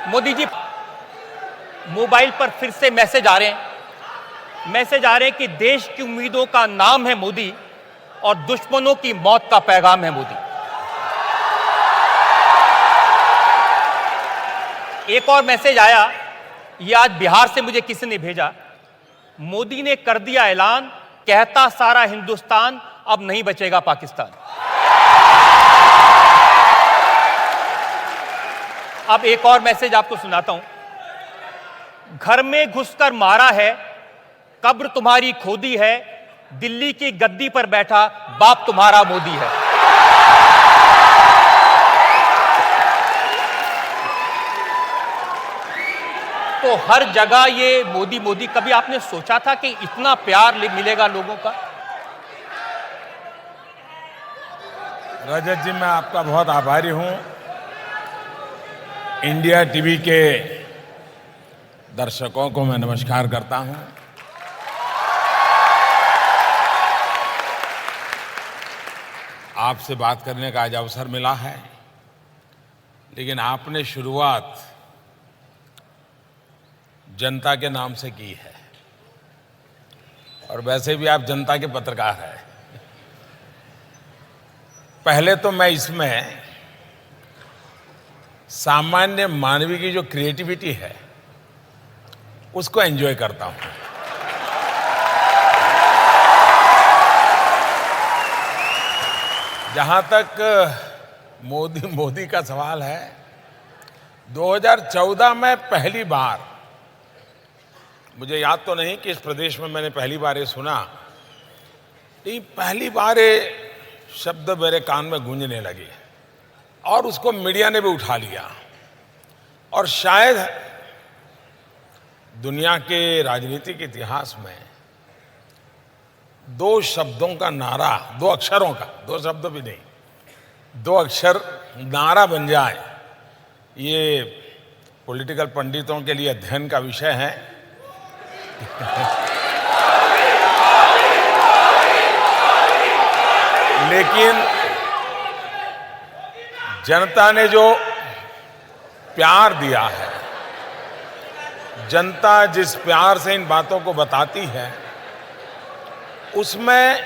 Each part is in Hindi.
मोदी जी, मोबाइल पर फिर से मैसेज आ रहे हैं कि देश की उम्मीदों का नाम है मोदी और दुश्मनों की मौत का पैगाम है मोदी। एक और मैसेज आया, ये आज बिहार से मुझे किसी ने भेजा। मोदी ने कर दिया ऐलान, कहता सारा हिंदुस्तान अब नहीं बचेगा पाकिस्तान। अब एक और मैसेज आपको सुनाता हूं। घर में घुसकर मारा है, कब्र तुम्हारी खोदी है, दिल्ली की गद्दी पर बैठा बाप तुम्हारा मोदी है। तो हर जगह ये मोदी मोदी। कभी आपने सोचा था कि इतना प्यार मिलेगा लोगों का? रजत जी, मैं आपका बहुत आभारी हूं। इंडिया टीवी के दर्शकों को मैं नमस्कार करता हूं। आपसे बात करने का आज अवसर मिला है, लेकिन आपने शुरुआत जनता के नाम से की है और वैसे भी आप जनता के पत्रकार हैं। पहले तो मैं इसमें सामान्य मानवीय की जो क्रिएटिविटी है उसको एंजॉय करता हूं। जहां तक मोदी का सवाल है, 2014 में पहली बार, मुझे याद तो नहीं कि इस प्रदेश में मैंने पहली बार ये सुना, लेकिन पहली बार ये शब्द मेरे कान में गूंजने लगे और उसको मीडिया ने भी उठा लिया। और शायद दुनिया के राजनीतिक इतिहास में दो शब्दों का नारा, दो अक्षरों का, दो शब्द भी नहीं, दो अक्षर नारा बन जाए, ये पॉलिटिकल पंडितों के लिए अध्ययन का विषय है। लेकिन जनता ने जो प्यार दिया है, जनता जिस प्यार से इन बातों को बताती है, उसमें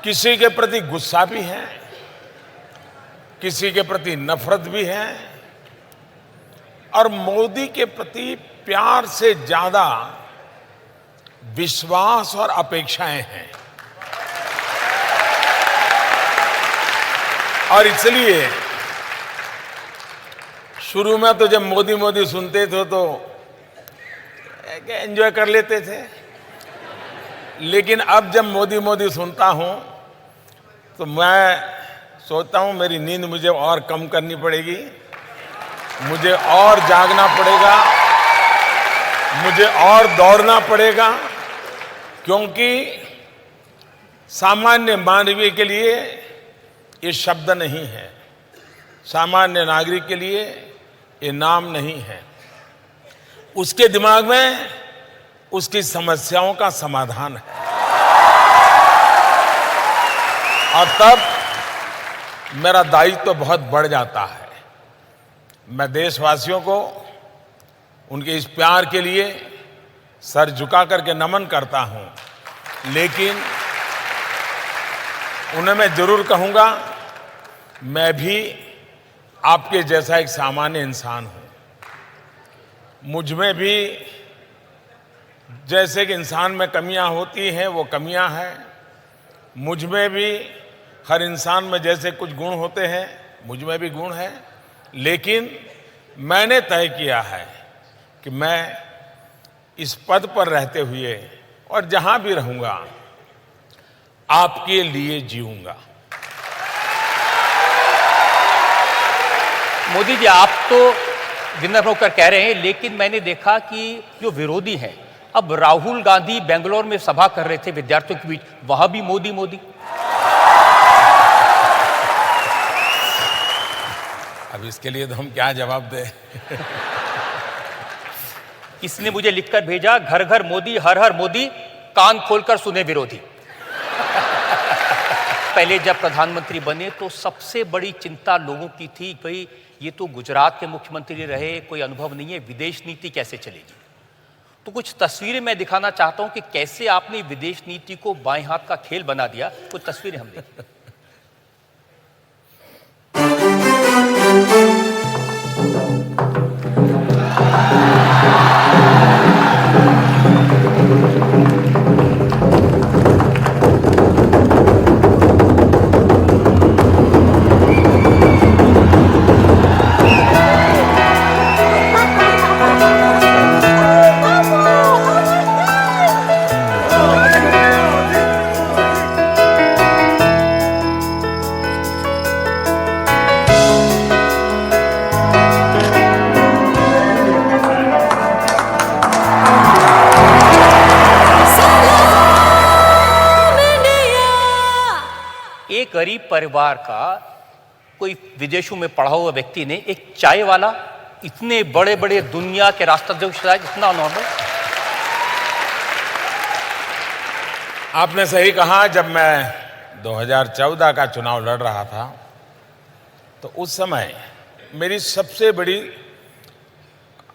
किसी के प्रति गुस्सा भी है, किसी के प्रति नफरत भी है, और मोदी के प्रति प्यार से ज्यादा विश्वास और अपेक्षाएं हैं। और इसलिए शुरू में तो जब मोदी मोदी सुनते थे तो एंजॉय कर लेते थे, लेकिन अब जब मोदी मोदी सुनता हूं तो मैं सोचता हूं मेरी नींद मुझे और कम करनी पड़ेगी, मुझे और जागना पड़ेगा, मुझे और दौड़ना पड़ेगा, क्योंकि सामान्य मानवीय के लिए ये शब्द नहीं है, सामान्य नागरिक के लिए ये नाम नहीं है। उसके दिमाग में उसकी समस्याओं का समाधान है। और तब मेरा दायित्व तो बहुत बढ़ जाता है। मैं देशवासियों को उनके इस प्यार के लिए सर झुका करके नमन करता हूं, लेकिन उन्हें मैं जरूर कहूंगा, मैं भी आपके जैसा एक सामान्य इंसान हूं। मुझ में भी जैसे कि इंसान में कमियां होती हैं, वो कमियां हैं। मुझ में भी, हर इंसान में जैसे कुछ गुण होते हैं, मुझ में भी गुण हैं। लेकिन मैंने तय किया है कि मैं इस पद पर रहते हुए और जहां भी रहूंगा, आपके लिए जीऊंगा। मोदी जी, आप तो विनम्र होकर कह रहे हैं, लेकिन मैंने देखा कि जो विरोधी हैं, अब राहुल गांधी बेंगलोर में सभा कर रहे थे विद्यार्थियों के बीच, वहां भी मोदी मोदी। अब इसके लिए तो हम क्या जवाब दें? किसने मुझे लिखकर भेजा, घर घर मोदी, हर हर मोदी, कान खोलकर सुने विरोधी। पहले जब प्रधानमंत्री बने तो सबसे बड़ी चिंता लोगों की थी, भाई ये तो गुजरात के मुख्यमंत्री रहे, कोई अनुभव नहीं है, विदेश नीति कैसे चलेगी। तो कुछ तस्वीरें मैं दिखाना चाहता हूं कि कैसे आपने विदेश नीति को बाएं हाथ का खेल बना दिया। कुछ तस्वीरें हम देखें। एक गरीब परिवार का कोई विदेशों में पढ़ा हुआ व्यक्ति ने एक चाय वाला इतने बड़े बड़े दुनिया के राष्ट्राध्यक्ष इतना नॉर्मल। आपने सही कहा। जब मैं 2014 का चुनाव लड़ रहा था तो उस समय मेरी सबसे बड़ी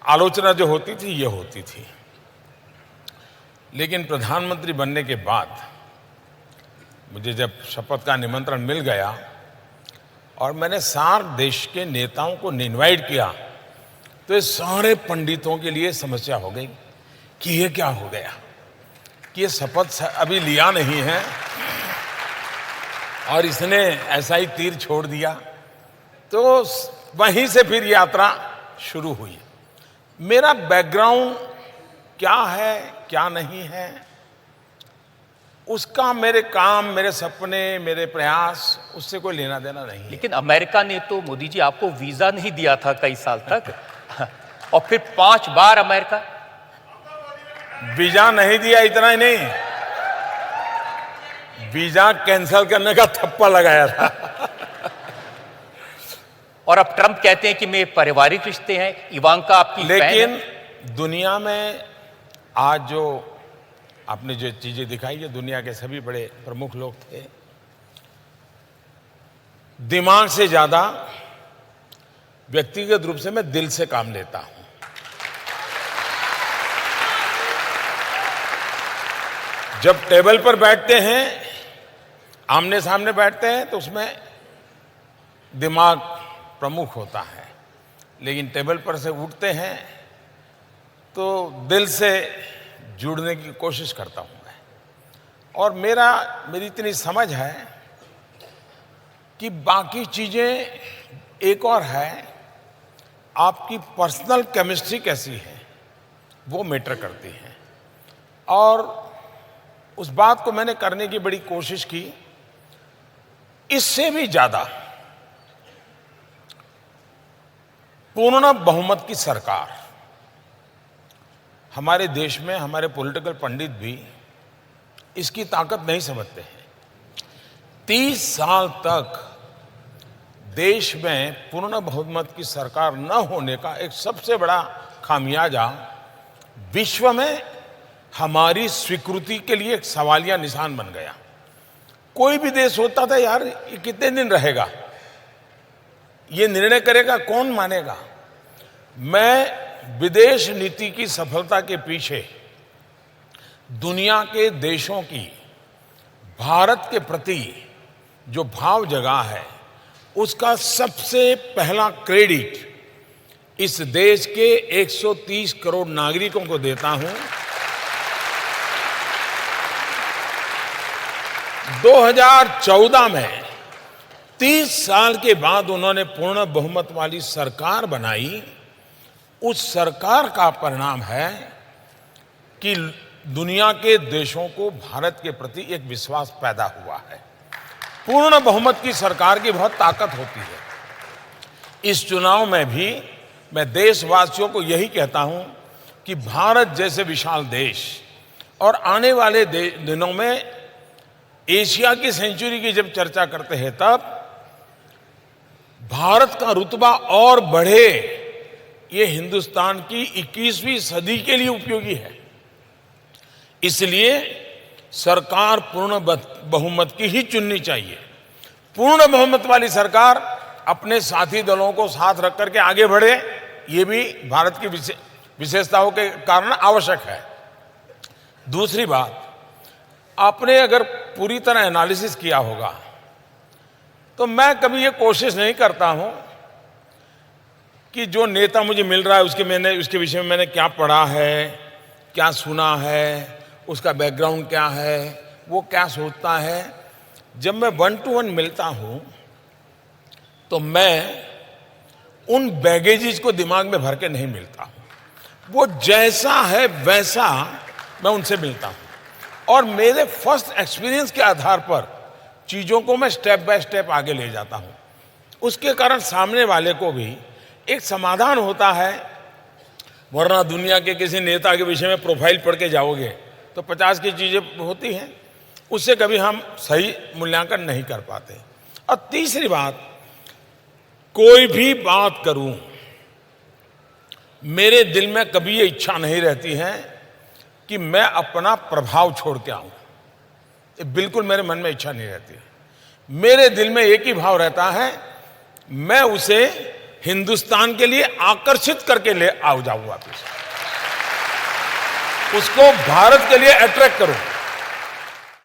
आलोचना जो होती थी ये होती थी, लेकिन प्रधानमंत्री बनने के बाद मुझे जब शपथ का निमंत्रण मिल गया और मैंने सार्क देश के नेताओं को इनवाइट किया तो ये सारे पंडितों के लिए समस्या हो गई कि ये क्या हो गया कि ये शपथ अभी लिया नहीं है और इसने ऐसा ही तीर छोड़ दिया। तो वहीं से फिर यात्रा शुरू हुई। मेरा बैकग्राउंड क्या है क्या नहीं है उसका मेरे काम, मेरे सपने, मेरे प्रयास उससे कोई लेना देना नहीं है। लेकिन अमेरिका ने तो मोदी जी आपको वीजा नहीं दिया था कई साल तक और फिर 5 बार अमेरिका वीजा नहीं दिया। इतना ही नहीं, वीजा कैंसिल करने का थप्पा लगाया था। और अब ट्रंप कहते हैं कि मेरे पारिवारिक रिश्ते हैं, इवांका आपकी फैन है। लेकिन दुनिया में आज जो आपने जो चीजें दिखाई है, दुनिया के सभी बड़े प्रमुख लोग थे। दिमाग से ज्यादा व्यक्तिगत रूप से मैं दिल से काम लेता हूं। जब टेबल पर बैठते हैं, आमने सामने बैठते हैं, तो उसमें दिमाग प्रमुख होता है, लेकिन टेबल पर से उठते हैं तो दिल से जुड़ने की कोशिश करता हूं मैं। और मेरी इतनी समझ है कि बाकी चीजें एक और है, आपकी पर्सनल केमिस्ट्री कैसी है वो मैटर करती है। और उस बात को मैंने करने की बड़ी कोशिश की। इससे भी ज्यादा पूर्ण बहुमत की सरकार, हमारे देश में हमारे पॉलिटिकल पंडित भी इसकी ताकत नहीं समझते हैं। 30 साल तक देश में पूर्ण बहुमत की सरकार न होने का एक सबसे बड़ा खामियाजा विश्व में हमारी स्वीकृति के लिए एक सवालिया निशान बन गया। कोई भी देश होता था, यार ये कितने दिन रहेगा, ये निर्णय करेगा कौन, मानेगा। मैं विदेश नीति की सफलता के पीछे दुनिया के देशों की भारत के प्रति जो भाव जगा है उसका सबसे पहला क्रेडिट इस देश के 130 करोड़ नागरिकों को देता हूं। 2014 में 30 साल के बाद उन्होंने पूर्ण बहुमत वाली सरकार बनाई। उस सरकार का परिणाम है कि दुनिया के देशों को भारत के प्रति एक विश्वास पैदा हुआ है। पूर्ण बहुमत की सरकार की बहुत ताकत होती है। इस चुनाव में भी मैं देशवासियों को यही कहता हूं कि भारत जैसे विशाल देश और आने वाले दिनों में एशिया की सेंचुरी की जब चर्चा करते हैं तब भारत का रुतबा और बढ़े, ये हिंदुस्तान की 21वीं सदी के लिए उपयोगी है। इसलिए सरकार पूर्ण बहुमत की ही चुननी चाहिए। पूर्ण बहुमत वाली सरकार अपने साथी दलों को साथ रख करके आगे बढ़े, ये भी भारत की विशेषताओं के कारण आवश्यक है। दूसरी बात, आपने अगर पूरी तरह एनालिसिस किया होगा तो मैं कभी ये कोशिश नहीं करता हूं कि जो नेता मुझे मिल रहा है उसके विषय में मैंने क्या पढ़ा है, क्या सुना है, उसका बैकग्राउंड क्या है, वो क्या सोचता है। जब मैं 1 to 1 मिलता हूं तो मैं उन बैगेजेस को दिमाग में भर के नहीं मिलता हूं। वो जैसा है वैसा मैं उनसे मिलता हूं और मेरे फर्स्ट एक्सपीरियंस के आधार पर चीज़ों को मैं स्टेप बाय स्टेप आगे ले जाता हूं। उसके कारण सामने वाले को भी एक समाधान होता है। वरना दुनिया के किसी नेता के विषय में प्रोफाइल पढ़ के जाओगे तो 50 की चीज़ें होती हैं, उससे कभी हम सही मूल्यांकन नहीं कर पाते। और तीसरी बात, कोई भी बात करूं, मेरे दिल में कभी ये इच्छा नहीं रहती है कि मैं अपना प्रभाव छोड़ के आऊं। ये बिल्कुल मेरे मन में इच्छा नहीं रहती है। मेरे दिल में एक ही भाव रहता है, मैं उसे हिंदुस्तान के लिए आकर्षित करके ले जाऊं वापस, उसको भारत के लिए अट्रैक्ट करूं।